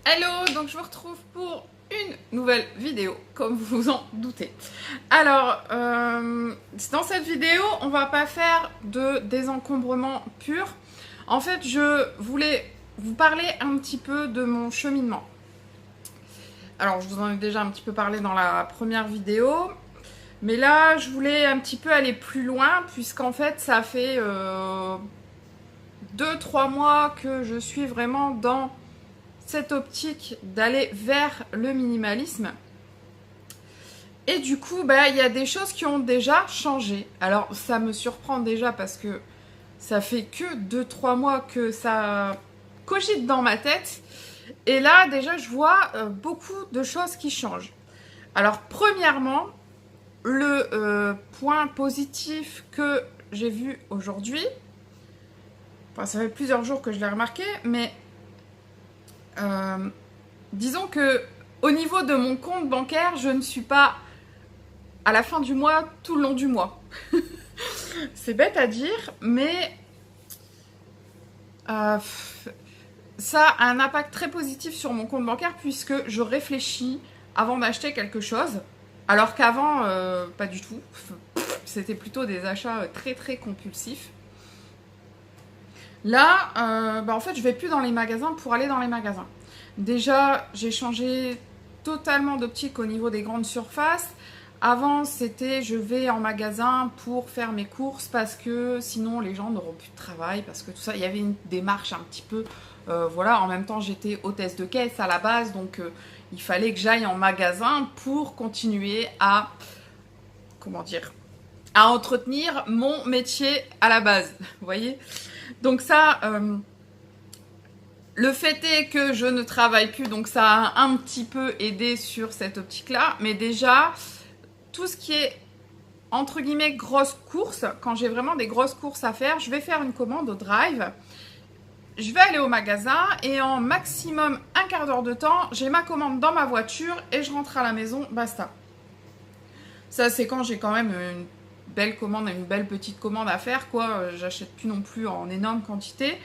Hello, donc je vous retrouve pour une nouvelle vidéo, comme vous vous en doutez. Alors, dans cette vidéo, on va pas faire de désencombrement pur. En fait, je voulais vous parler un petit peu de mon cheminement. Alors, je vous en ai déjà un petit peu parlé dans la première vidéo. Mais là, je voulais un petit peu aller plus loin, puisqu'en fait, ça fait 2-3 mois que je suis vraiment dans cette optique d'aller vers le minimalisme. Et du coup, il y a des choses qui ont déjà changé. Alors, ça me surprend déjà parce que ça fait que 2-3 mois que ça cogite dans ma tête. Et là, déjà, je vois beaucoup de choses qui changent. Alors, premièrement, le point positif que j'ai vu aujourd'hui, enfin, ça fait plusieurs jours que je l'ai remarqué, mais disons que au niveau de mon compte bancaire, je ne suis pas à la fin du mois, tout le long du mois. C'est bête à dire, mais euh, ça a un impact très positif sur mon compte bancaire puisque je réfléchis avant d'acheter quelque chose, alors qu'avant, pas du tout. C'était plutôt des achats très très compulsifs. Là, en fait, je vais plus dans les magasins pour aller dans les magasins. Déjà, j'ai changé totalement d'optique au niveau des grandes surfaces. Avant, c'était je vais en magasin pour faire mes courses parce que sinon les gens n'auront plus de travail, parce que tout ça, il y avait une démarche un petit peu, voilà. En même temps, j'étais hôtesse de caisse à la base, donc il fallait que j'aille en magasin pour continuer à, comment dire, à entretenir mon métier à la base, vous voyez. Donc ça, le fait est que je ne travaille plus, donc ça a un petit peu aidé sur cette optique-là. Mais déjà, tout ce qui est, entre guillemets, grosses courses, quand j'ai vraiment des grosses courses à faire, je vais faire une commande au Drive. Je vais aller au magasin et en maximum un quart d'heure de temps, j'ai ma commande dans ma voiture et je rentre à la maison, basta. Ça, c'est quand j'ai quand même une belle commande, une belle petite commande à faire, quoi. J'achète plus non plus en énorme quantité.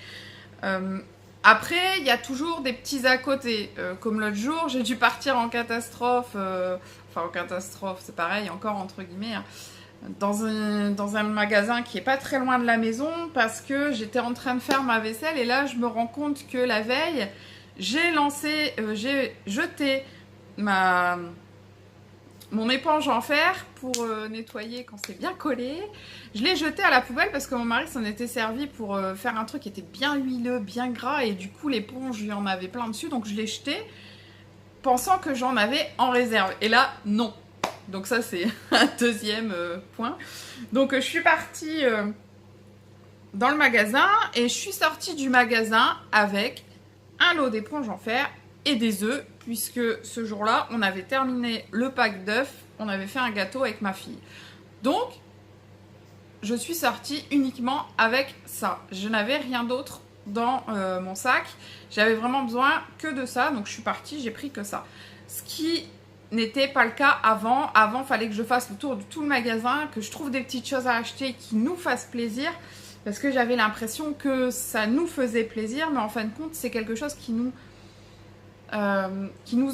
Après, il y a toujours des petits à côté. Comme l'autre jour, j'ai dû partir en catastrophe. Enfin, en catastrophe, c'est pareil, encore entre guillemets. Hein, dans un magasin qui est pas très loin de la maison parce que j'étais en train de faire ma vaisselle et là, je me rends compte que la veille, j'ai jeté mon éponge en fer pour nettoyer quand c'est bien collé. Je l'ai jeté à la poubelle parce que mon mari s'en était servi pour faire un truc qui était bien huileux, bien gras, et du coup l'éponge, il y en avait plein dessus, donc je l'ai jeté pensant que j'en avais en réserve. Et là, non. Donc ça, c'est un deuxième point. Donc je suis partie dans le magasin et je suis sortie du magasin avec un lot d'éponges en fer et des œufs, puisque ce jour-là, on avait terminé le pack d'œufs, on avait fait un gâteau avec ma fille. Donc, je suis sortie uniquement avec ça. Je n'avais rien d'autre dans mon sac. J'avais vraiment besoin que de ça, donc je suis partie, j'ai pris que ça. Ce qui n'était pas le cas avant. Avant, il fallait que je fasse le tour de tout le magasin, que je trouve des petites choses à acheter qui nous fassent plaisir, parce que j'avais l'impression que ça nous faisait plaisir, mais en fin de compte, c'est quelque chose qui nous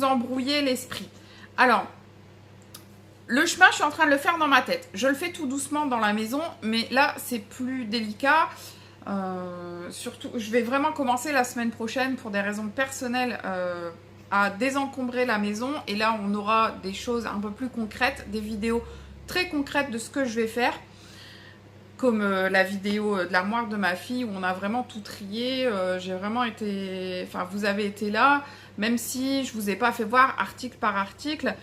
embrouillait l'esprit. Alors, le chemin, je suis en train de le faire dans ma tête. Je le fais tout doucement dans la maison, mais là, c'est plus délicat. Surtout, je vais vraiment commencer la semaine prochaine pour des raisons personnelles à désencombrer la maison. Et là, on aura des choses un peu plus concrètes, des vidéos très concrètes de ce que je vais faire. Comme la vidéo de l'armoire de ma fille où on a vraiment tout trié. J'ai vraiment été... Enfin, vous avez été là, même si je vous ai pas fait voir article par article,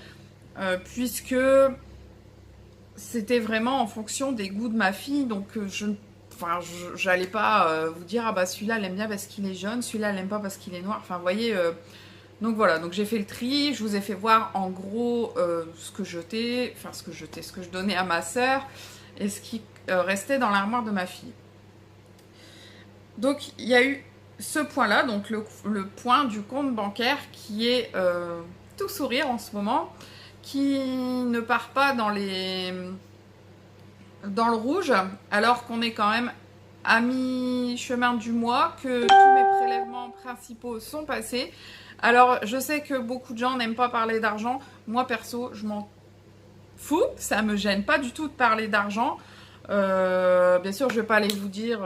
puisque c'était vraiment en fonction des goûts de ma fille. Donc, j'allais pas vous dire, ah bah celui-là, elle aime bien parce qu'il est jaune, celui-là, elle aime pas parce qu'il est noir. Enfin, vous voyez... Donc voilà, donc j'ai fait le tri, je vous ai fait voir en gros ce que je donnais à ma sœur et ce qui restait dans l'armoire de ma fille. Donc il y a eu ce point-là, donc le point du compte bancaire qui est tout sourire en ce moment, qui ne part pas dans le rouge, alors qu'on est quand même à mi-chemin du mois, que tous mes prélèvements principaux sont passés. Alors, je sais que beaucoup de gens n'aiment pas parler d'argent. Moi, perso, je m'en fous. Ça me gêne pas du tout de parler d'argent. Bien sûr, je vais pas aller vous dire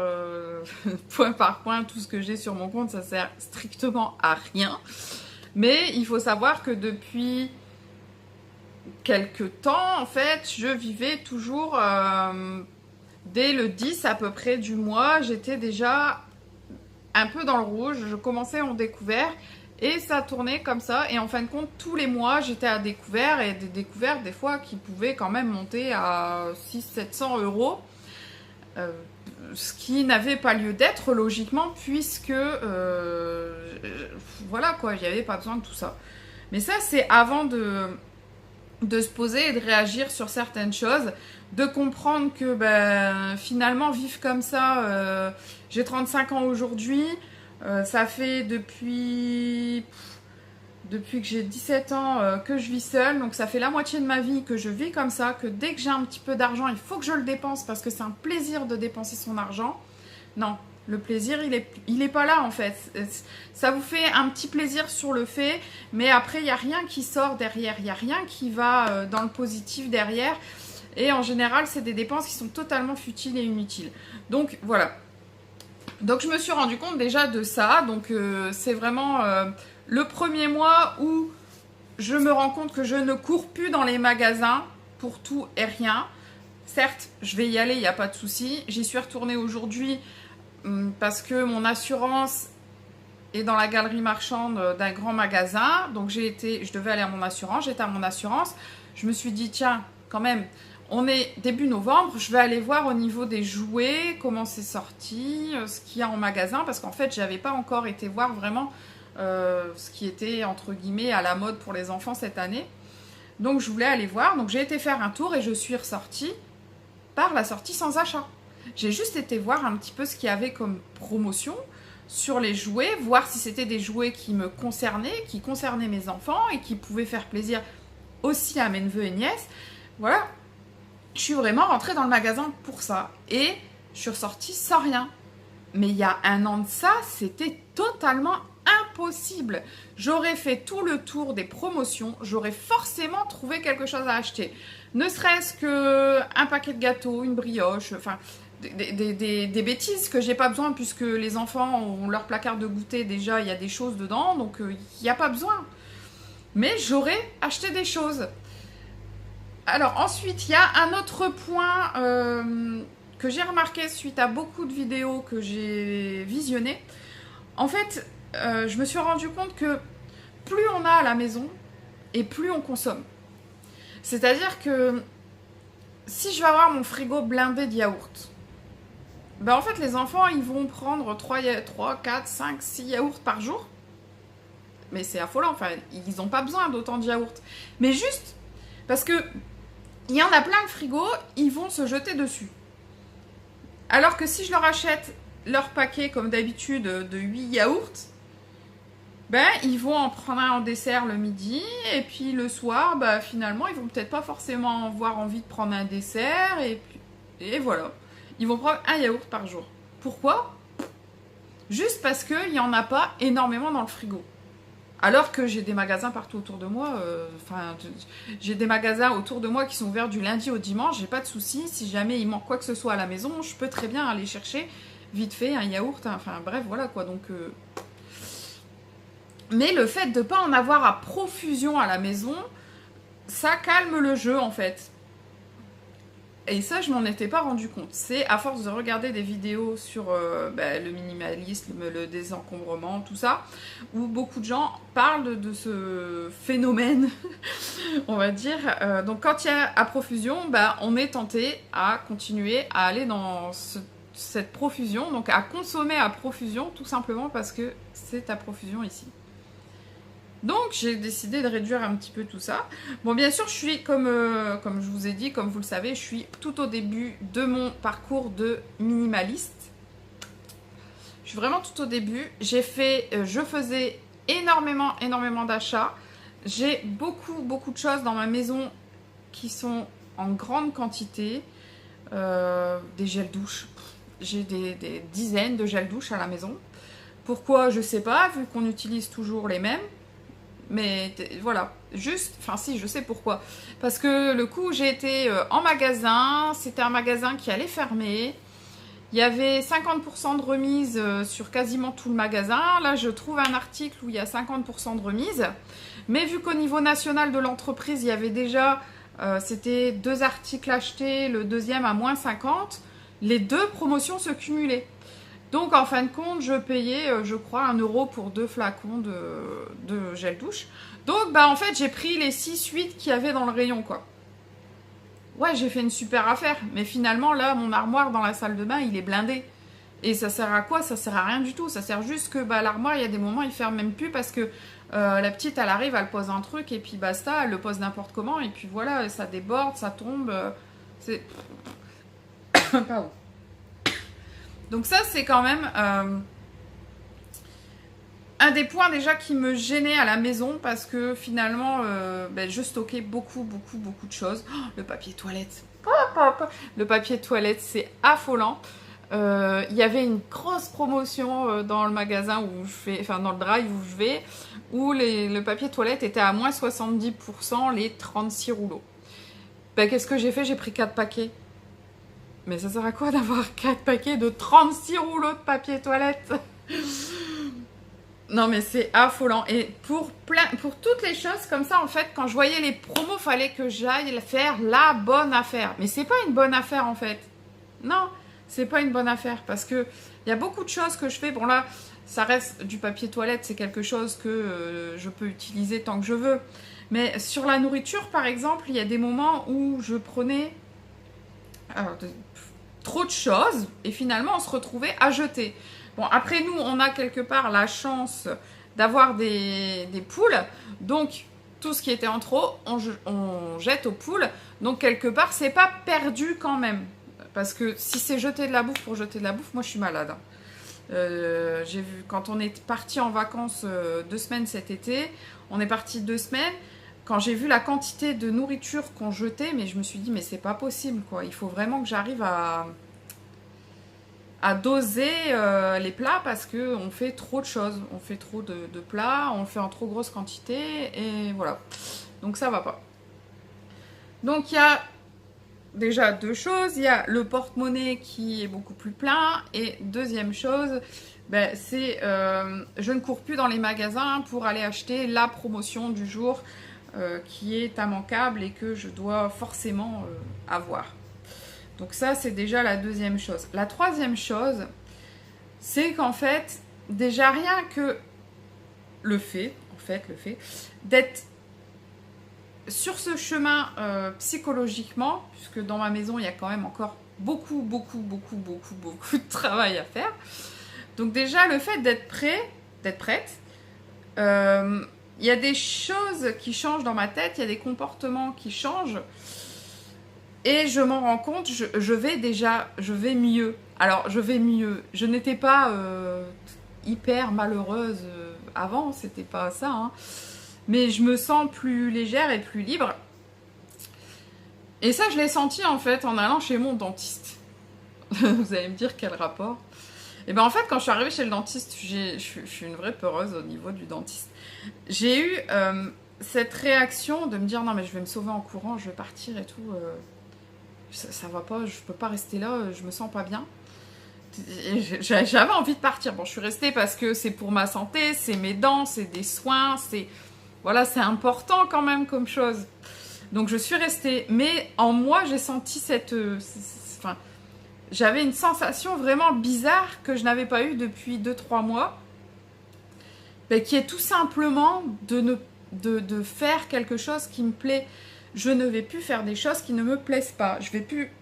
point par point tout ce que j'ai sur mon compte. Ça sert strictement à rien. Mais il faut savoir que depuis quelques temps, en fait, je vivais toujours... dès le 10 à peu près du mois, j'étais déjà un peu dans le rouge. Je commençais en découvert. Et ça tournait comme ça. Et en fin de compte, tous les mois, j'étais à découvert. Et des découvertes, des fois, qui pouvaient quand même monter à 600-700 euros. Ce qui n'avait pas lieu d'être, logiquement, puisque... voilà, quoi, il n'y avait pas besoin de tout ça. Mais ça, c'est avant de se poser et de réagir sur certaines choses. De comprendre que, ben, finalement, vivre comme ça... j'ai 35 ans aujourd'hui... ça fait depuis que j'ai 17 ans que je vis seule, donc ça fait la moitié de ma vie que je vis comme ça, que dès que j'ai un petit peu d'argent, il faut que je le dépense parce que c'est un plaisir de dépenser son argent. Non, le plaisir, il est pas là en fait. Ça vous fait un petit plaisir sur le fait, mais après, il n'y a rien qui sort derrière, il n'y a rien qui va dans le positif derrière. Et en général, c'est des dépenses qui sont totalement futiles et inutiles. Donc voilà. Donc je me suis rendu compte déjà de ça, donc c'est vraiment le premier mois où je me rends compte que je ne cours plus dans les magasins pour tout et rien. Certes, je vais y aller, il n'y a pas de souci. J'y suis retournée aujourd'hui parce que mon assurance est dans la galerie marchande d'un grand magasin. Donc je devais aller à mon assurance, j'étais à mon assurance. Je me suis dit, tiens, quand même... On est début novembre, je vais aller voir au niveau des jouets, comment c'est sorti, ce qu'il y a en magasin, parce qu'en fait, j'avais pas encore été voir vraiment ce qui était, entre guillemets, à la mode pour les enfants cette année. Donc, je voulais aller voir. Donc, j'ai été faire un tour et je suis ressortie par la sortie sans achat. J'ai juste été voir un petit peu ce qu'il y avait comme promotion sur les jouets, voir si c'était des jouets qui me concernaient, qui concernaient mes enfants et qui pouvaient faire plaisir aussi à mes neveux et nièces. Voilà. Je suis vraiment rentrée dans le magasin pour ça. Et je suis ressortie sans rien. Mais il y a un an de ça, c'était totalement impossible. J'aurais fait tout le tour des promotions. J'aurais forcément trouvé quelque chose à acheter. Ne serait-ce qu'un paquet de gâteaux, une brioche, enfin... Des bêtises que j'ai pas besoin puisque les enfants ont leur placard de goûter déjà, il y a des choses dedans, donc il n'y a pas besoin. Mais j'aurais acheté des choses. Alors ensuite, il y a un autre point que j'ai remarqué suite à beaucoup de vidéos que j'ai visionnées. En fait, je me suis rendu compte que plus on a à la maison et plus on consomme. C'est-à-dire que si je vais avoir mon frigo blindé de yaourt, ben en fait les enfants ils vont prendre 3, 4, 5, 6 yaourts par jour. Mais c'est affolant, enfin ils n'ont pas besoin d'autant de yaourts. Mais juste parce que il y en a plein de frigos, ils vont se jeter dessus. Alors que si je leur achète leur paquet, comme d'habitude, de 8 yaourts, ben, ils vont en prendre un en dessert le midi, et puis le soir, ben, finalement, ils vont peut-être pas forcément avoir envie de prendre un dessert, et voilà. Ils vont prendre un yaourt par jour. Pourquoi ? Juste parce qu'il n'y en a pas énormément dans le frigo. Alors que j'ai des magasins partout autour de moi, j'ai des magasins autour de moi qui sont ouverts du lundi au dimanche, j'ai pas de souci. Si jamais il manque quoi que ce soit à la maison, je peux très bien aller chercher vite fait un yaourt, enfin bref, voilà quoi. Donc, mais le fait de pas en avoir à profusion à la maison, ça calme le jeu en fait. Et ça, je m'en étais pas rendu compte. C'est à force de regarder des vidéos sur le minimalisme, le désencombrement, tout ça, où beaucoup de gens parlent de ce phénomène, on va dire. Donc quand il y a à profusion, on est tenté à continuer à aller dans cette profusion, donc à consommer à profusion, tout simplement parce que c'est à profusion ici. Donc j'ai décidé de réduire un petit peu tout ça. Bon, bien sûr, je suis, comme je vous ai dit, comme vous le savez, je suis tout au début de mon parcours de minimaliste. Je suis vraiment tout au début. Je faisais énormément d'achats. J'ai beaucoup de choses dans ma maison qui sont en grande quantité. Des gels douche. J'ai des dizaines de gels douche à la maison. Pourquoi? Je sais pas, vu qu'on utilise toujours les mêmes. Mais voilà, juste, enfin si, je sais pourquoi. Parce que le coup, j'ai été en magasin, c'était un magasin qui allait fermer. Il y avait 50% de remise sur quasiment tout le magasin. Là, je trouve un article où il y a 50% de remise. Mais vu qu'au niveau national de l'entreprise, il y avait déjà, c'était 2 articles achetés, le deuxième à moins 50, les 2 promotions se cumulaient. Donc en fin de compte, je payais, je crois, 1 € pour 2 flacons de gel douche. Donc bah en fait, j'ai pris les 6-8 qu'il y avait dans le rayon, quoi. Ouais, j'ai fait une super affaire. Mais finalement, là, mon armoire dans la salle de bain, il est blindé. Et ça sert à quoi? Ça sert à rien du tout. Ça sert juste que bah, l'armoire, il y a des moments, il ferme même plus parce que la petite, elle arrive, elle pose un truc et puis basta, elle le pose n'importe comment. Et puis voilà, ça déborde, ça tombe. C'est... Pardon. Donc ça, c'est quand même un des points déjà qui me gênait à la maison parce que finalement, je stockais beaucoup de choses. Oh, le papier toilette. Le papier toilette, c'est affolant. Il y avait une grosse promotion dans le magasin où je fais, enfin dans le drive où je vais, où le papier toilette était à moins 70% les 36 rouleaux. Qu'est-ce que j'ai fait? J'ai pris 4 paquets. Mais ça sert à quoi d'avoir 4 paquets de 36 rouleaux de papier toilette? Non mais c'est affolant. Et pour toutes les choses comme ça, en fait, quand je voyais les promos, fallait que j'aille faire la bonne affaire. Mais c'est pas une bonne affaire en fait. Non, c'est pas une bonne affaire parce que il y a beaucoup de choses que je fais. Bon là, ça reste du papier toilette, c'est quelque chose que je peux utiliser tant que je veux. Mais sur la nourriture, par exemple, il y a des moments où je prenais trop de choses et finalement on se retrouvait à jeter. Bon, après nous, on a quelque part la chance d'avoir des poules, donc tout ce qui était en trop, on jette aux poules. Donc quelque part, c'est pas perdu quand même. Parce que si c'est jeter de la bouffe pour jeter de la bouffe, moi je suis malade. J'ai vu, quand on est parti en vacances 2 semaines cet été, on est parti 2 semaines. Quand j'ai vu la quantité de nourriture qu'on jetait, mais je me suis dit, mais c'est pas possible, quoi. Il faut vraiment que j'arrive à doser les plats parce qu'on fait trop de choses. On fait trop de plats, on fait en trop grosse quantité, et voilà. Donc ça va pas. Donc il y a déjà 2 choses. Il y a le porte-monnaie qui est beaucoup plus plein, et deuxième chose, c'est je ne cours plus dans les magasins pour aller acheter la promotion du jour qui est immanquable et que je dois forcément avoir. Donc ça, c'est déjà la deuxième chose. La troisième chose, c'est qu'en fait, déjà rien que le fait d'être sur ce chemin psychologiquement, puisque dans ma maison, il y a quand même encore beaucoup de travail à faire. Donc déjà, le fait d'être prête, il y a des choses qui changent dans ma tête, il y a des comportements qui changent. Et je m'en rends compte, je vais mieux. Alors, je vais mieux. Je n'étais pas hyper malheureuse avant, c'était pas ça. Hein. Mais je me sens plus légère et plus libre. Et ça, je l'ai senti en fait en allant chez mon dentiste. Vous allez me dire quel rapport? Et en fait, quand je suis arrivée chez le dentiste, je suis une vraie peureuse au niveau du dentiste. J'ai eu cette réaction de me dire non mais je vais me sauver en courant, je vais partir et tout. Ça va pas, je peux pas rester là, je me sens pas bien. J'avais envie de partir. Bon, je suis restée parce que c'est pour ma santé, c'est mes dents, c'est des soins, c'est important quand même comme chose. Donc je suis restée. Mais en moi, j'ai senti j'avais une sensation vraiment bizarre que je n'avais pas eue depuis 2-3 mois. Qui est tout simplement de faire quelque chose qui me plaît. Je ne vais plus faire des choses qui ne me plaisent pas. Je vais plus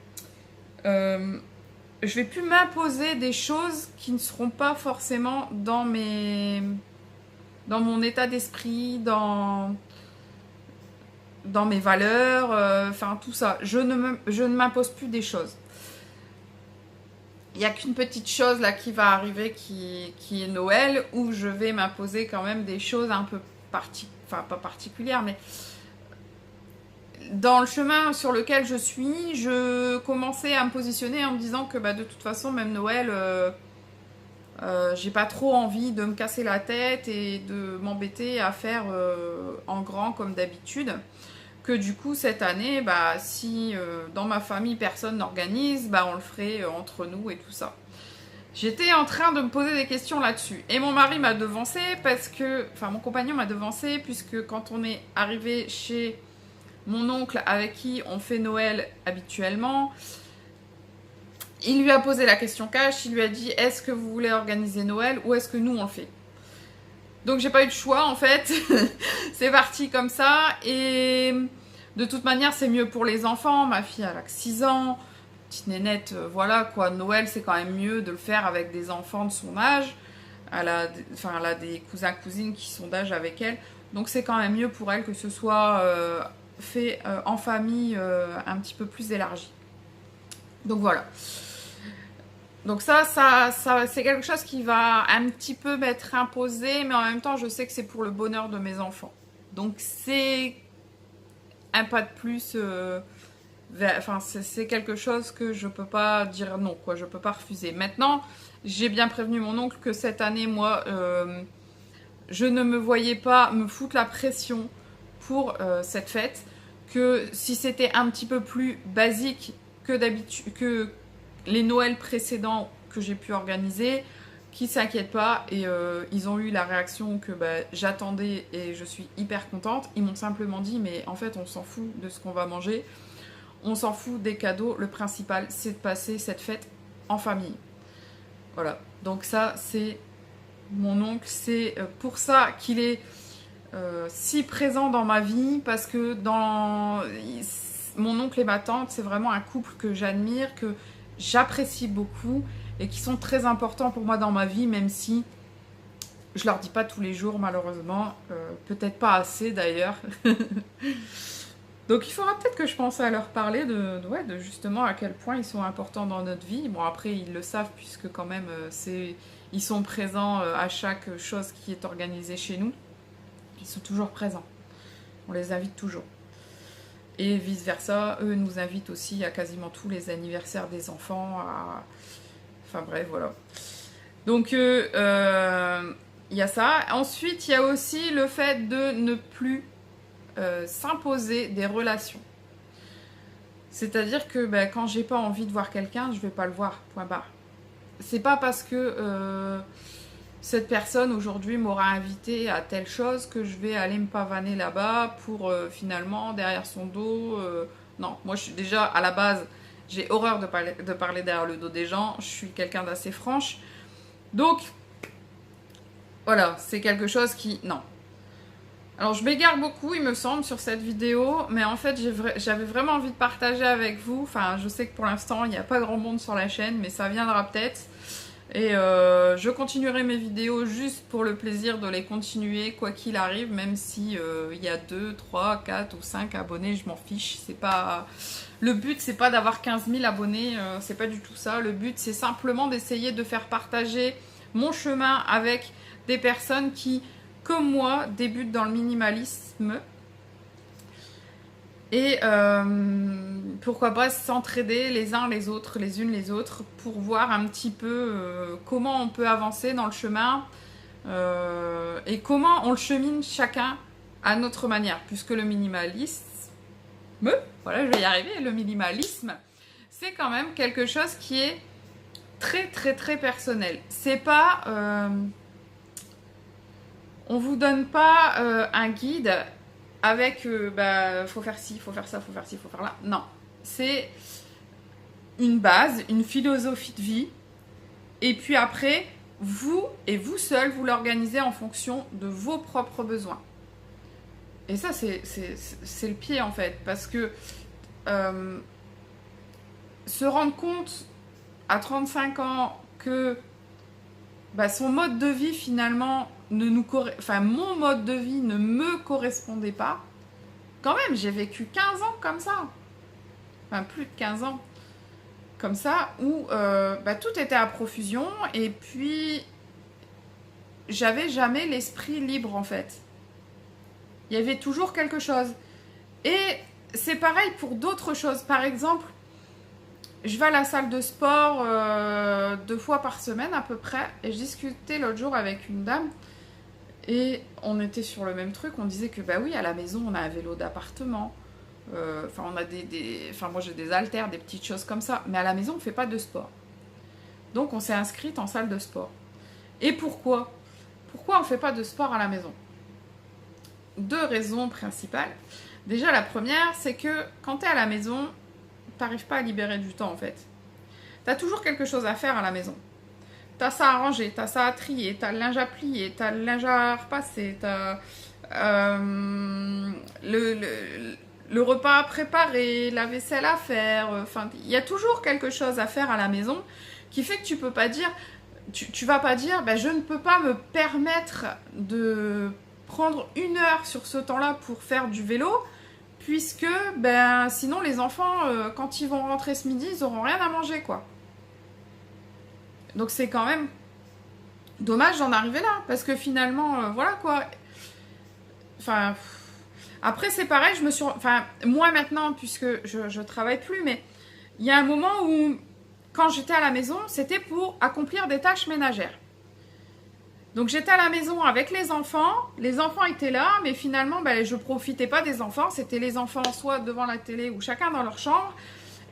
m'imposer des choses qui ne seront pas forcément dans mon état d'esprit, dans mes valeurs, tout ça. Je ne m'impose plus des choses. Il n'y a qu'une petite chose là qui va arriver qui est Noël, où je vais m'imposer quand même des choses un peu pas particulières, mais dans le chemin sur lequel je suis, je commençais à me positionner en me disant que de toute façon, même Noël, J'ai pas trop envie de me casser la tête et de m'embêter à faire en grand comme d'habitude. Que du coup, cette année, bah, si dans ma famille personne n'organise, bah, on le ferait entre nous et tout ça. J'étais en train de me poser des questions là-dessus. Et mon mari m'a devancé parce que... Enfin, mon compagnon m'a devancé puisque quand on est arrivé chez mon oncle avec qui on fait Noël habituellement, il lui a posé la question cash, il lui a dit « Est-ce que vous voulez organiser Noël ou est-ce que nous on le fait ?» Donc j'ai pas eu de choix en fait. C'est parti comme ça. Et de toute manière, c'est mieux pour les enfants. Ma fille, elle a que 6 ans. Petite nénette, voilà quoi. Noël, c'est quand même mieux de le faire avec des enfants de son âge. Elle a des cousins, cousines qui sont d'âge avec elle. Donc c'est quand même mieux pour elle que ce soit fait en famille un petit peu plus élargie. Donc voilà. Donc ça c'est quelque chose qui va un petit peu m'être imposé, mais en même temps, je sais que c'est pour le bonheur de mes enfants. Donc c'est un pas de plus. C'est quelque chose que je peux pas dire non, quoi. Je peux pas refuser. Maintenant, j'ai bien prévenu mon oncle que cette année, moi, je ne me voyais pas me foutre la pression pour cette fête. Que si c'était un petit peu plus basique que d'habitude, que les Noëls précédents que j'ai pu organiser, qui s'inquiètent pas, et ils ont eu la réaction que j'attendais et je suis hyper contente. Ils m'ont simplement dit mais en fait on s'en fout de ce qu'on va manger, on s'en fout des cadeaux, le principal c'est de passer cette fête en famille. Voilà, donc ça c'est mon oncle, c'est pour ça qu'il est si présent dans ma vie, parce que mon oncle et ma tante, c'est vraiment un couple que j'admire, que j'apprécie beaucoup et qui sont très importants pour moi dans ma vie, même si je leur dis pas tous les jours malheureusement, peut-être pas assez d'ailleurs. Donc il faudra peut-être que je pense à leur parler de justement à quel point ils sont importants dans notre vie. Bon après ils le savent puisque quand même ils sont présents à chaque chose qui est organisée chez nous. Ils sont toujours présents. On les invite toujours. Et vice-versa, eux nous invitent aussi à quasiment tous les anniversaires des enfants. Enfin bref, voilà. Donc, il y a ça. Ensuite, il y a aussi le fait de ne plus s'imposer des relations. C'est-à-dire que quand j'ai pas envie de voir quelqu'un, je vais pas le voir, point barre. C'est pas parce que cette personne aujourd'hui m'aura invité à telle chose que je vais aller me pavaner là-bas pour finalement derrière son dos. Non, moi je suis déjà à la base, j'ai horreur de parler derrière le dos des gens. Je suis quelqu'un d'assez franche. Donc voilà, c'est quelque chose qui... Non. Alors je m'égare beaucoup il me semble sur cette vidéo, mais en fait j'avais vraiment envie de partager avec vous. Enfin je sais que pour l'instant il n'y a pas grand monde sur la chaîne, mais ça viendra peut-être. Et je continuerai mes vidéos juste pour le plaisir de les continuer quoi qu'il arrive, même si il y a 2, 3, 4 ou 5 abonnés, je m'en fiche. C'est pas... Le but c'est pas d'avoir 15 000 abonnés, c'est pas du tout ça. Le but c'est simplement d'essayer de faire partager mon chemin avec des personnes qui, comme moi, débutent dans le minimalisme. Et pourquoi pas s'entraider les uns les autres, les unes les autres, pour voir un petit peu comment on peut avancer dans le chemin et comment on le chemine chacun à notre manière. Puisque le minimalisme, voilà je vais y arriver, le minimalisme, c'est quand même quelque chose qui est très très très personnel. C'est pas... on vous donne pas un guide... avec, faut faire ci, faut faire ça, faut faire ci, faut faire là. Non, c'est une base, une philosophie de vie. Et puis après, vous et vous seul, vous l'organisez en fonction de vos propres besoins. Et ça, c'est le pied en fait. Parce que se rendre compte à 35 ans que son mode de vie finalement... mon mode de vie ne me correspondait pas. Quand même, j'ai vécu 15 ans comme ça. Enfin, plus de 15 ans. Comme ça, où tout était à profusion. Et puis, j'avais jamais l'esprit libre, en fait. Il y avait toujours quelque chose. Et c'est pareil pour d'autres choses. Par exemple, Je vais à la salle de sport 2 fois par semaine à peu près. Et je discutais l'autre jour avec une dame. Et on était sur le même truc. On disait que bah oui, à la maison, on a un vélo d'appartement. Enfin, on a enfin, moi j'ai des haltères, des petites choses comme ça. Mais à la maison, on fait pas de sport. Donc on s'est inscrite en salle de sport. Et pourquoi? Pourquoi on fait pas de sport à la maison? 2 raisons principales. Déjà, la première, c'est que quand tu es à la maison, t'arrives pas à libérer du temps en fait. T'as toujours quelque chose à faire à la maison. T'as ça à ranger, t'as ça à trier, t'as le linge à plier, t'as le linge à repasser, t'as le repas à préparer, la vaisselle à faire. Enfin, il y a toujours quelque chose à faire à la maison qui fait que tu peux pas dire, tu vas pas dire, ben, je ne peux pas me permettre de prendre 1 heure sur ce temps-là pour faire du vélo, puisque ben, sinon les enfants, quand ils vont rentrer ce midi, ils auront rien à manger, quoi. Donc c'est quand même dommage d'en arriver là, parce que finalement, voilà quoi. Enfin, après c'est pareil, enfin, moi maintenant, puisque je travaille plus, mais il y a un moment où, quand j'étais à la maison, c'était pour accomplir des tâches ménagères. Donc j'étais à la maison avec les enfants étaient là, mais finalement, ben, je profitais pas des enfants, c'était les enfants soit devant la télé ou chacun dans leur chambre.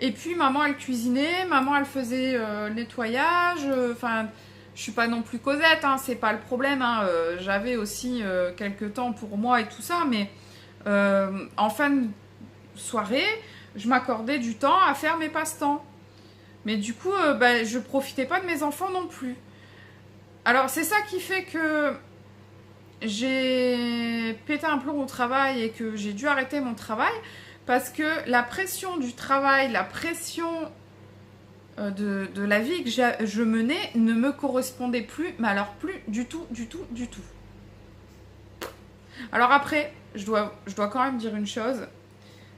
Et puis maman elle cuisinait, maman elle faisait le nettoyage, enfin je suis pas non plus Cosette, hein, c'est pas le problème, hein, j'avais aussi quelques temps pour moi et tout ça, mais en fin de soirée, je m'accordais du temps à faire mes passe-temps. Mais du coup, ben, je profitais pas de mes enfants non plus. Alors c'est ça qui fait que j'ai pété un plomb au travail et que j'ai dû arrêter mon travail. Parce que la pression du travail, la pression de la vie que je menais ne me correspondait plus, mais alors plus du tout, du tout, du tout. Alors après, je dois quand même dire une chose,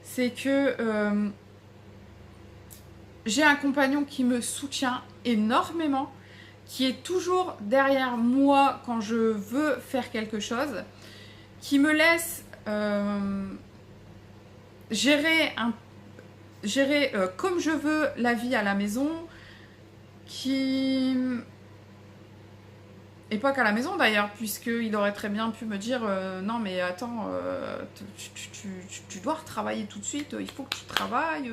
c'est que j'ai un compagnon qui me soutient énormément, qui est toujours derrière moi quand je veux faire quelque chose, qui me laisse gérer comme je veux la vie à la maison, qui... Et pas qu'à la maison d'ailleurs, puisqu'il aurait très bien pu me dire non mais attends, tu dois retravailler tout de suite, il faut que tu travailles,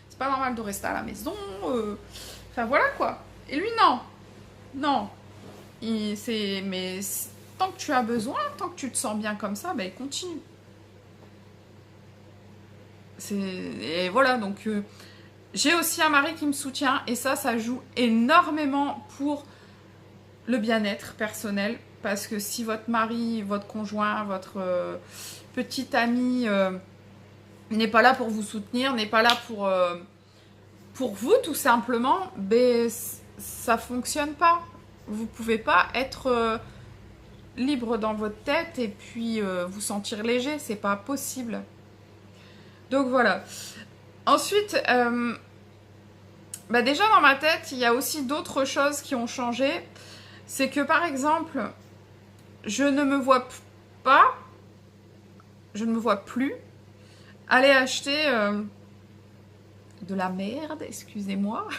c'est pas normal de rester à la maison, enfin voilà quoi. Et lui non, mais tant que tu as besoin, tant que tu te sens bien comme ça, ben continue. Et voilà, donc j'ai aussi un mari qui me soutient et ça joue énormément pour le bien-être personnel, parce que si votre mari, votre conjoint, votre petit ami n'est pas là pour vous soutenir, n'est pas là pour vous tout simplement, ben ça fonctionne pas. Vous pouvez pas être libre dans votre tête et puis vous sentir léger, c'est pas possible. Donc voilà. Ensuite, bah déjà dans ma tête, il y a aussi d'autres choses qui ont changé. C'est que par exemple, je ne me vois plus aller acheter de la merde, excusez-moi,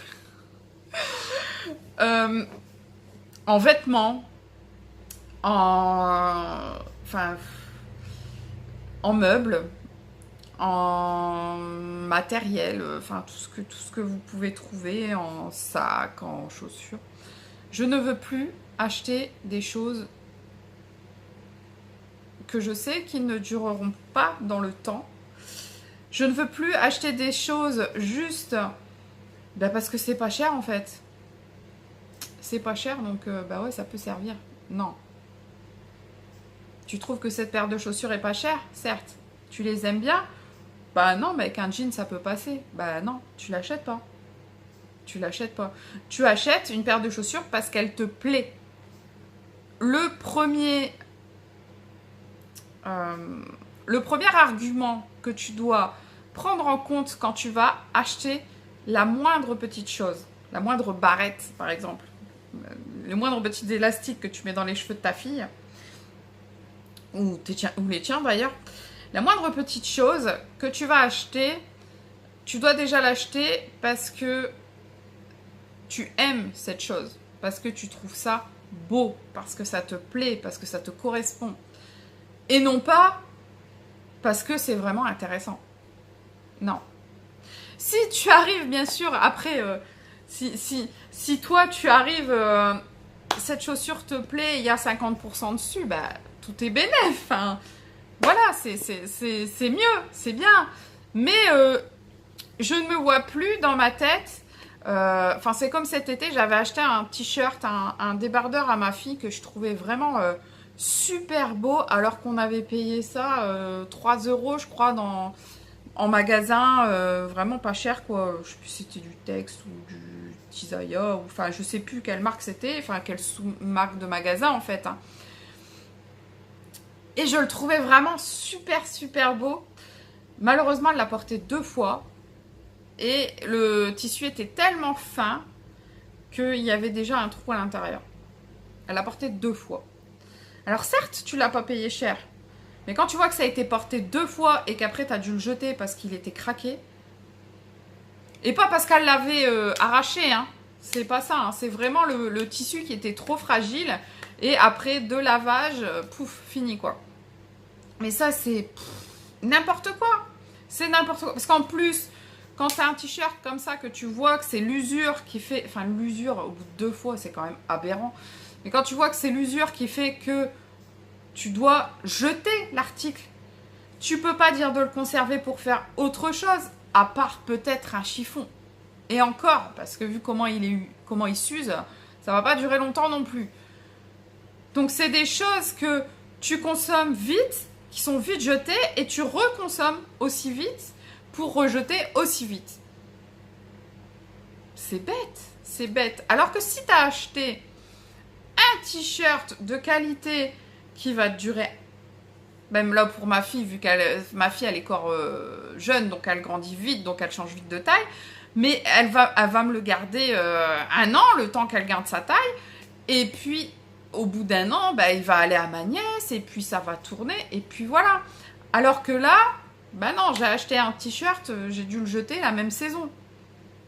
en vêtements, en meubles, en matériel, enfin tout ce que vous pouvez trouver, en sac, en chaussures. Je ne veux plus acheter des choses que je sais qu'ils ne dureront pas dans le temps. Je ne veux plus acheter des choses juste parce que c'est pas cher en fait. C'est pas cher donc bah ouais ça peut servir. Non. Tu trouves que cette paire de chaussures est pas chère? Certes. Tu les aimes bien? Bah non, mais avec un jean ça peut passer. Bah non, tu l'achètes pas. Tu l'achètes pas. Tu achètes une paire de chaussures parce qu'elle te plaît. Le premier argument que tu dois prendre en compte quand tu vas acheter la moindre petite chose, la moindre barrette par exemple, le moindre petit élastique que tu mets dans les cheveux de ta fille, ou les tiens d'ailleurs, la moindre petite chose que tu vas acheter, tu dois déjà l'acheter parce que tu aimes cette chose, parce que tu trouves ça beau, parce que ça te plaît, parce que ça te correspond. Et non pas parce que c'est vraiment intéressant. Non. Si tu arrives, bien sûr, après, si toi, tu arrives, cette chaussure te plaît, il y a 50% dessus, bah, tout est bénef. Hein. Voilà, c'est mieux, c'est bien. Mais je ne me vois plus dans ma tête. Enfin, c'est comme cet été, j'avais acheté un t-shirt, un débardeur à ma fille que je trouvais vraiment super beau, alors qu'on avait payé ça 3 €, je crois, en magasin, vraiment pas cher, quoi. Je sais plus si c'était du Tex ou du Tizaya, ou enfin, je sais plus quelle marque c'était, enfin, quelle sous-marque de magasin, en fait. Hein. Et je le trouvais vraiment super, super beau. Malheureusement, elle l'a porté 2 fois. Et le tissu était tellement fin qu'il y avait déjà un trou à l'intérieur. Elle l'a porté 2 fois. Alors certes, tu l'as pas payé cher. Mais quand tu vois que ça a été porté 2 fois et qu'après tu as dû le jeter parce qu'il était craqué. Et pas parce qu'elle l'avait arraché, hein. C'est pas ça, hein. C'est vraiment le tissu qui était trop fragile. Et après 2 lavages, pouf, fini quoi. Mais ça c'est n'importe quoi. C'est n'importe quoi. Parce qu'en plus, quand c'est un t-shirt comme ça que tu vois que c'est l'usure qui fait... Enfin l'usure au bout de 2 fois c'est quand même aberrant. Mais quand tu vois que c'est l'usure qui fait que tu dois jeter l'article, tu peux pas dire de le conserver pour faire autre chose, à part peut-être un chiffon. Et encore, parce que vu comment il s'use, ça va pas durer longtemps non plus. Donc c'est des choses que tu consommes vite, qui sont vite jetées, et tu reconsommes aussi vite pour rejeter aussi vite. C'est bête, c'est bête. Alors que si tu as acheté un t-shirt de qualité qui va te durer, même là pour ma fille, vu ma fille elle est encore jeune, donc elle grandit vite, donc elle change vite de taille, mais elle va me le garder 1 an, le temps qu'elle garde sa taille, et puis au bout d'1 an, bah, il va aller à ma nièce, et puis ça va tourner, et puis voilà. Alors que là, bah non, j'ai acheté un t-shirt, j'ai dû le jeter la même saison.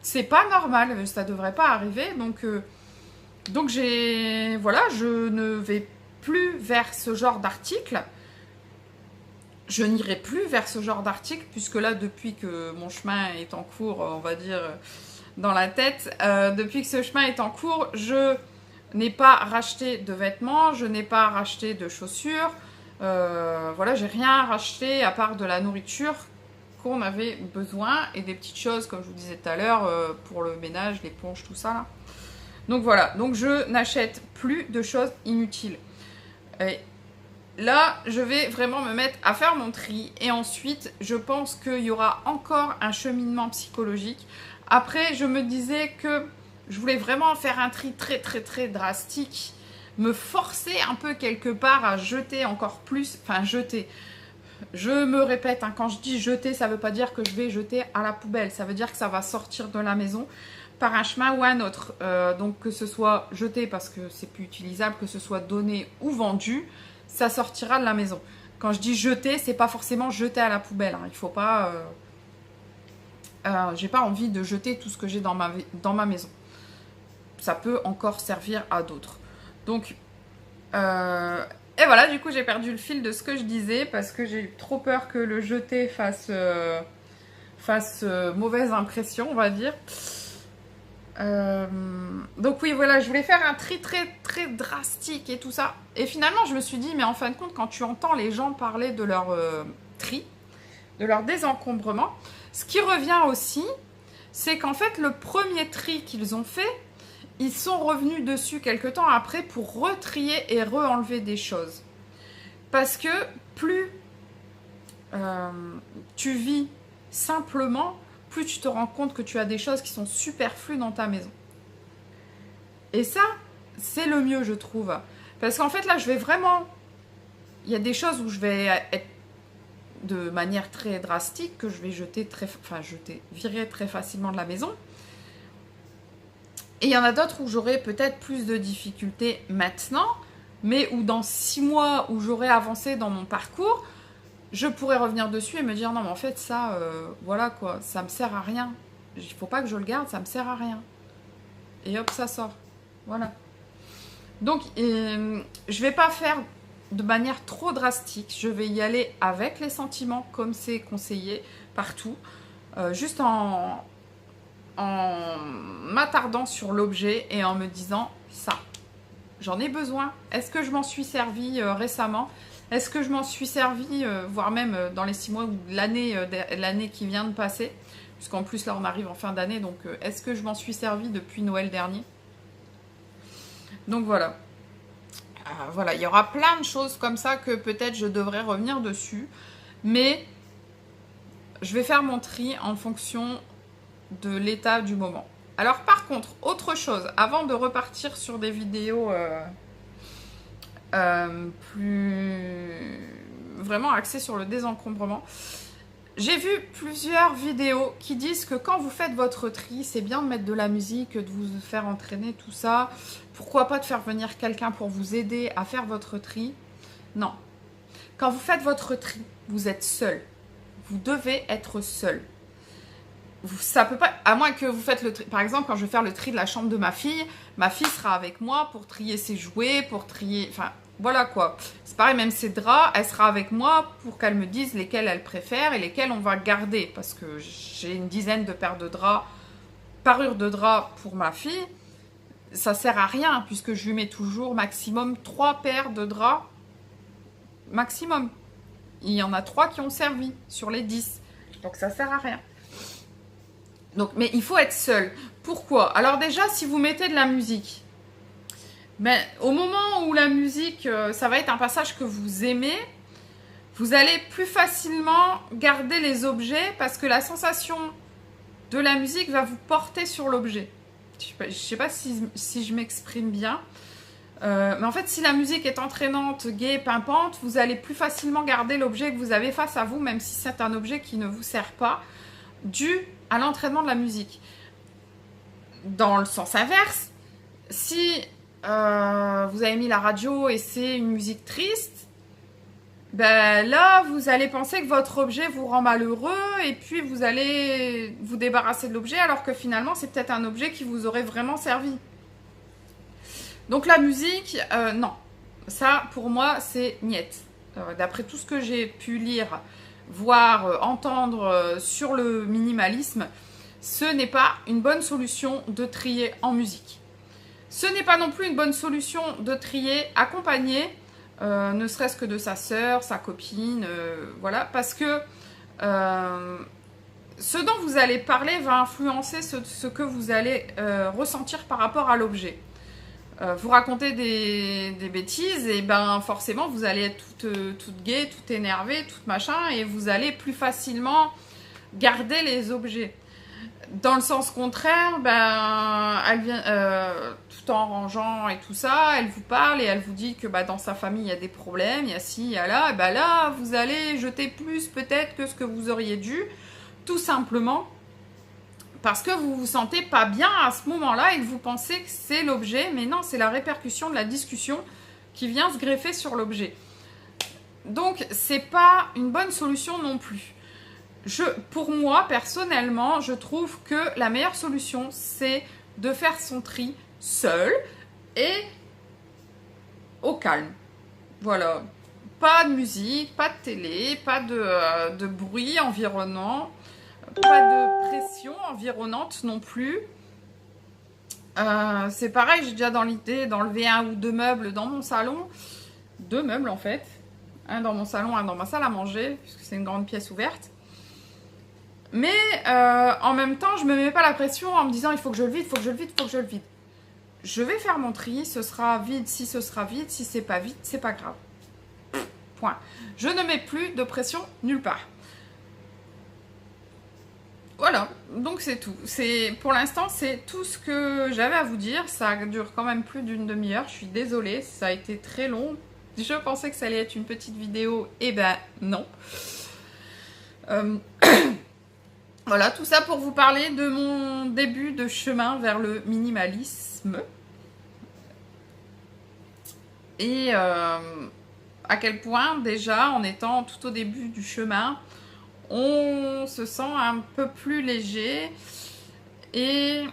C'est pas normal, ça devrait pas arriver, donc voilà, je ne vais plus vers ce genre d'article. Je n'irai plus vers ce genre d'article, puisque là, depuis que mon chemin est en cours, on va dire, dans la tête, depuis que ce chemin est en cours, je n'ai pas racheté de vêtements, je n'ai pas racheté de chaussures, voilà, j'ai rien racheté à part de la nourriture qu'on avait besoin, et des petites choses, comme je vous disais tout à l'heure, pour le ménage, l'éponge, tout ça, là. Donc voilà, donc je n'achète plus de choses inutiles. Et là, je vais vraiment me mettre à faire mon tri. Et ensuite, je pense qu'il y aura encore un cheminement psychologique. Après, je me disais que je voulais vraiment faire un tri très, très, très drastique. Me forcer un peu quelque part à jeter encore plus. Enfin, jeter. Je me répète, hein, quand je dis jeter, ça ne veut pas dire que je vais jeter à la poubelle. Ça veut dire que ça va sortir de la maison par un chemin ou un autre. Donc, que ce soit jeté parce que c'est plus utilisable, que ce soit donné ou vendu, ça sortira de la maison. Quand je dis jeter, c'est pas forcément jeter à la poubelle. Hein. Il faut pas... j'ai pas envie de jeter tout ce que j'ai dans ma maison. Ça peut encore servir à d'autres. Donc, et voilà, du coup, j'ai perdu le fil de ce que je disais parce que j'ai eu trop peur que le jeter fasse mauvaise impression, on va dire. Donc oui, voilà, je voulais faire un tri très très drastique et tout ça. Et finalement, je me suis dit, mais en fin de compte, quand tu entends les gens parler de leur tri, de leur désencombrement, ce qui revient aussi, c'est qu'en fait, le premier tri qu'ils ont fait, ils sont revenus dessus quelque temps après pour retrier et re-enlever des choses. Parce que plus tu vis simplement, plus tu te rends compte que tu as des choses qui sont superflues dans ta maison. Et ça, c'est le mieux, je trouve. Parce qu'en fait, là, je vais vraiment... Il y a des choses où je vais être de manière très drastique, que je vais virer très facilement de la maison. Et il y en a d'autres où j'aurai peut-être plus de difficultés maintenant, mais où dans 6 mois, où j'aurai avancé dans mon parcours, je pourrais revenir dessus et me dire non mais en fait ça, voilà quoi, ça me sert à rien. Il ne faut pas que je le garde, ça me sert à rien. et hop, ça sort. Voilà. Donc, je vais pas faire de manière trop drastique. Je vais y aller avec les sentiments, comme c'est conseillé partout. Juste en m'attardant sur l'objet et en me disant ça. J'en ai besoin. Est-ce que je m'en suis servi récemment? Est-ce que je m'en suis servi, voire même dans les 6 mois ou l'année qui vient de passer? Puisqu'en plus, là, on arrive en fin d'année. Donc, est-ce que je m'en suis servi depuis Noël dernier? Donc, voilà. Voilà, il y aura plein de choses comme ça que peut-être je devrais revenir dessus. Mais je vais faire mon tri en fonction de l'état du moment. Alors, par contre, autre chose, avant de repartir sur des vidéos plus vraiment axées sur le désencombrement, j'ai vu plusieurs vidéos qui disent que quand vous faites votre tri, c'est bien de mettre de la musique, de vous faire entraîner, tout ça. Pourquoi pas de faire venir quelqu'un pour vous aider à faire votre tri? Non. Quand vous faites votre tri, vous êtes seul. Vous devez être seul. Ça peut pas, à moins que vous faites le tri. Par exemple, quand je vais faire le tri de la chambre de ma fille sera avec moi pour trier ses jouets, pour trier... Enfin, voilà quoi. C'est pareil, même ses draps, elle sera avec moi pour qu'elle me dise lesquels elle préfère et lesquels on va garder. Parce que j'ai une dizaine de paires de draps, parures de draps pour ma fille. Ça sert à rien puisque je lui mets toujours maximum 3 paires de draps. Maximum. Il y en a 3 qui ont servi sur les 10. Donc ça sert à rien. Donc, mais il faut être seul. Pourquoi? Alors déjà, si vous mettez de la musique, ben, au moment où la musique, ça va être un passage que vous aimez, vous allez plus facilement garder les objets parce que la sensation de la musique va vous porter sur l'objet. Je sais pas si je m'exprime bien. Mais en fait, si la musique est entraînante, gaie, pimpante, vous allez plus facilement garder l'objet que vous avez face à vous, même si c'est un objet qui ne vous sert pas, dû à l'entraînement de la musique. Dans le sens inverse, si vous avez mis la radio et c'est une musique triste, ben là, vous allez penser que votre objet vous rend malheureux et puis vous allez vous débarrasser de l'objet alors que finalement, c'est peut-être un objet qui vous aurait vraiment servi. Donc la musique, non. Ça, pour moi, c'est niette. D'après tout ce que j'ai pu lire, voir, entendre sur le minimalisme, ce n'est pas une bonne solution de trier en musique. Ce n'est pas non plus une bonne solution de trier accompagné, ne serait-ce que de sa sœur, sa copine, voilà, parce que ce dont vous allez parler va influencer ce que vous allez ressentir par rapport à l'objet. Vous racontez des bêtises et ben forcément vous allez être toute gaie, toute énervée, toute machin et vous allez plus facilement garder les objets. Dans le sens contraire, ben elle vient tout en rangeant et tout ça, elle vous parle et elle vous dit que dans sa famille il y a des problèmes, il y a ci, il y a là, et ben là vous allez jeter plus peut-être que ce que vous auriez dû, tout simplement. Parce que vous vous sentez pas bien à ce moment-là et que vous pensez que c'est l'objet, mais non, c'est la répercussion de la discussion qui vient se greffer sur l'objet. Donc, c'est pas une bonne solution non plus. Pour moi, personnellement, je trouve que la meilleure solution, c'est de faire son tri seul et au calme. Voilà. Pas de musique, pas de télé, pas de bruit environnant. Pas de pression environnante non plus. C'est pareil, j'ai déjà dans l'idée d'enlever 1 ou 2 meubles dans mon salon. 2 meubles en fait. Un dans mon salon, un dans ma salle à manger, puisque c'est une grande pièce ouverte. Mais en même temps, je ne me mets pas la pression en me disant il faut que je le vide, il faut que je le vide, il faut que je le vide. Je vais faire mon tri, ce sera vide si ce sera vide, si c'est pas vide, c'est pas grave. Point. Je ne mets plus de pression nulle part. Voilà, donc c'est tout. Pour l'instant, c'est tout ce que j'avais à vous dire. Ça dure quand même plus d'une demi-heure. Je suis désolée, ça a été très long. Je pensais que ça allait être une petite vidéo. Eh ben non. Voilà, tout ça pour vous parler de mon début de chemin vers le minimalisme. Et à quel point, déjà, en étant tout au début du chemin, on se sent un peu plus léger et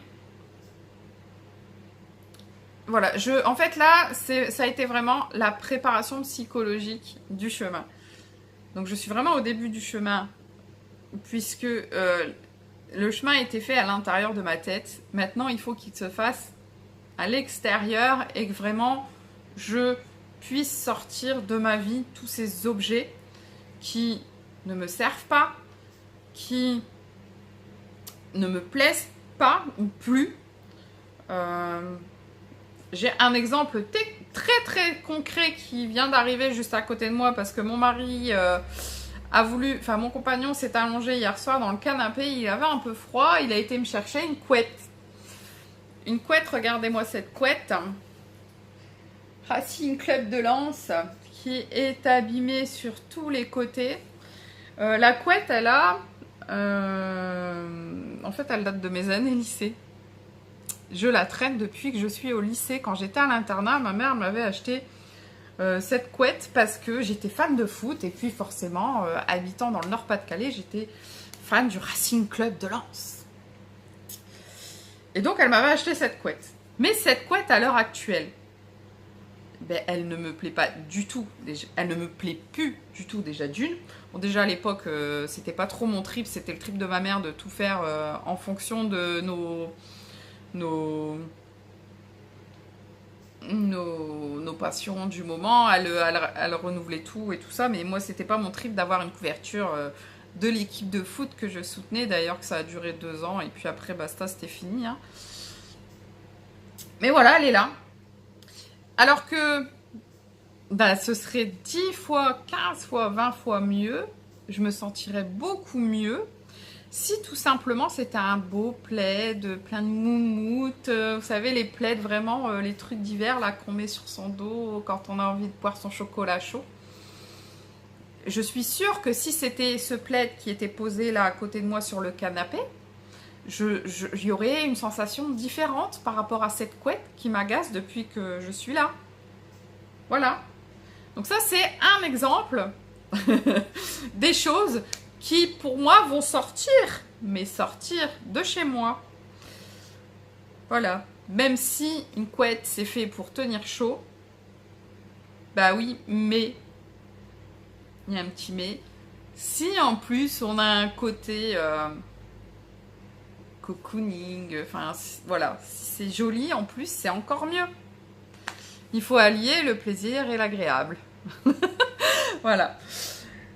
voilà, en fait là, ça a été vraiment la préparation psychologique du chemin. Donc je suis vraiment au début du chemin, puisque le chemin a été fait à l'intérieur de ma tête. Maintenant, il faut qu'il se fasse à l'extérieur et que vraiment je puisse sortir de ma vie tous ces objets qui ne me servent pas, qui ne me plaisent pas ou plus. J'ai un exemple très très concret qui vient d'arriver juste à côté de moi parce que mon mari a voulu, enfin mon compagnon s'est allongé hier soir dans le canapé, il avait un peu froid, il a été me chercher une couette. Une couette, regardez-moi cette couette. Racing Club de Lens qui est abîmée sur tous les côtés. La couette, elle a... en fait, elle date de mes années lycée. Je la traîne depuis que je suis au lycée. Quand j'étais à l'internat, ma mère m'avait acheté cette couette parce que j'étais fan de foot. Et puis forcément, habitant dans le Nord-Pas-de-Calais, j'étais fan du Racing Club de Lens. Et donc, elle m'avait acheté cette couette. Mais cette couette, à l'heure actuelle, ben, elle ne me plaît pas du tout. Elle ne me plaît plus du tout, déjà d'une. Bon, déjà à l'époque, c'était pas trop mon trip. C'était le trip de ma mère de tout faire en fonction de nos passions du moment. Elle renouvelait tout et tout ça. Mais moi, c'était pas mon trip d'avoir une couverture de l'équipe de foot que je soutenais. D'ailleurs, que ça a duré 2 ans. Et puis après, basta, c'était fini. Hein. Mais voilà, elle est là. Alors que bah, ce serait 10 fois, 15 fois, 20 fois mieux. Je me sentirais beaucoup mieux si tout simplement c'était un beau plaid, plein de moumoutes. Vous savez, les plaids vraiment, les trucs d'hiver là qu'on met sur son dos quand on a envie de boire son chocolat chaud. Je suis sûre que si c'était ce plaid qui était posé là à côté de moi sur le canapé, y aurait une sensation différente par rapport à cette couette qui m'agace depuis que je suis là. Voilà. Donc ça, c'est un exemple des choses qui, pour moi, vont sortir, mais sortir de chez moi. Voilà. Même si une couette, c'est fait pour tenir chaud, bah oui, mais, il y a un petit mais, si en plus on a un côté... cocooning, enfin voilà, si c'est joli en plus, c'est encore mieux. Il faut allier le plaisir et l'agréable. Voilà.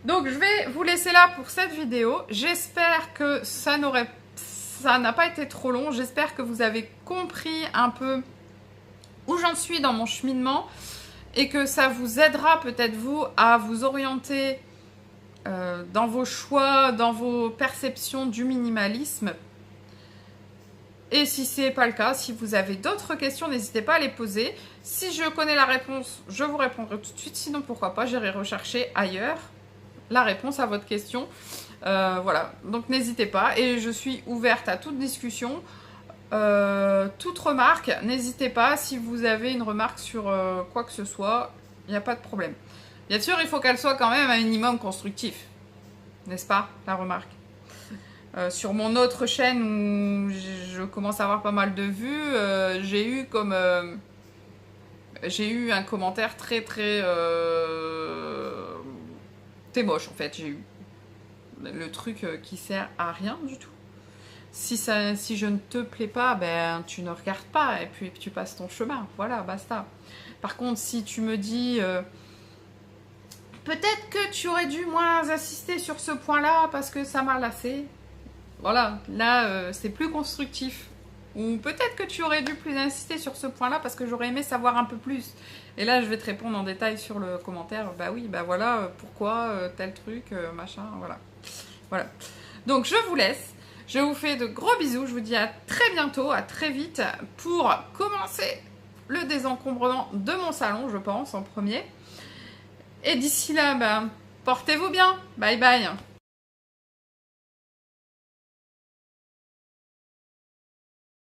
Donc je vais vous laisser là pour cette vidéo. J'espère que ça n'a pas été trop long. J'espère que vous avez compris un peu où j'en suis dans mon cheminement et que ça vous aidera peut-être vous à vous orienter dans vos choix, dans vos perceptions du minimalisme. Et si ce n'est pas le cas, si vous avez d'autres questions, n'hésitez pas à les poser. Si je connais la réponse, je vous répondrai tout de suite. Sinon, pourquoi pas, j'irai rechercher ailleurs la réponse à votre question. Voilà, donc n'hésitez pas. Et je suis ouverte à toute discussion, toute remarque. N'hésitez pas, si vous avez une remarque sur quoi que ce soit, il n'y a pas de problème. Bien sûr, il faut qu'elle soit quand même un minimum constructif. N'est-ce pas, la remarque ? Sur mon autre chaîne où je commence à avoir pas mal de vues, j'ai eu un commentaire très t'es moche en fait. J'ai eu le truc qui sert à rien du tout. Si je ne te plais pas, ben tu ne regardes pas et puis tu passes ton chemin. Voilà, basta. Par contre, si tu me dis peut-être que tu aurais dû moins insister sur ce point-là parce que ça m'a lassé. Voilà, là, c'est plus constructif. Ou peut-être que tu aurais dû plus insister sur ce point-là parce que j'aurais aimé savoir un peu plus. Et là, je vais te répondre en détail sur le commentaire. Bah oui, bah voilà, pourquoi tel truc, machin, voilà. Voilà. Donc, je vous laisse. Je vous fais de gros bisous. Je vous dis à très bientôt, à très vite pour commencer le désencombrement de mon salon, je pense, en premier. Et d'ici là, bah, portez-vous bien. Bye bye.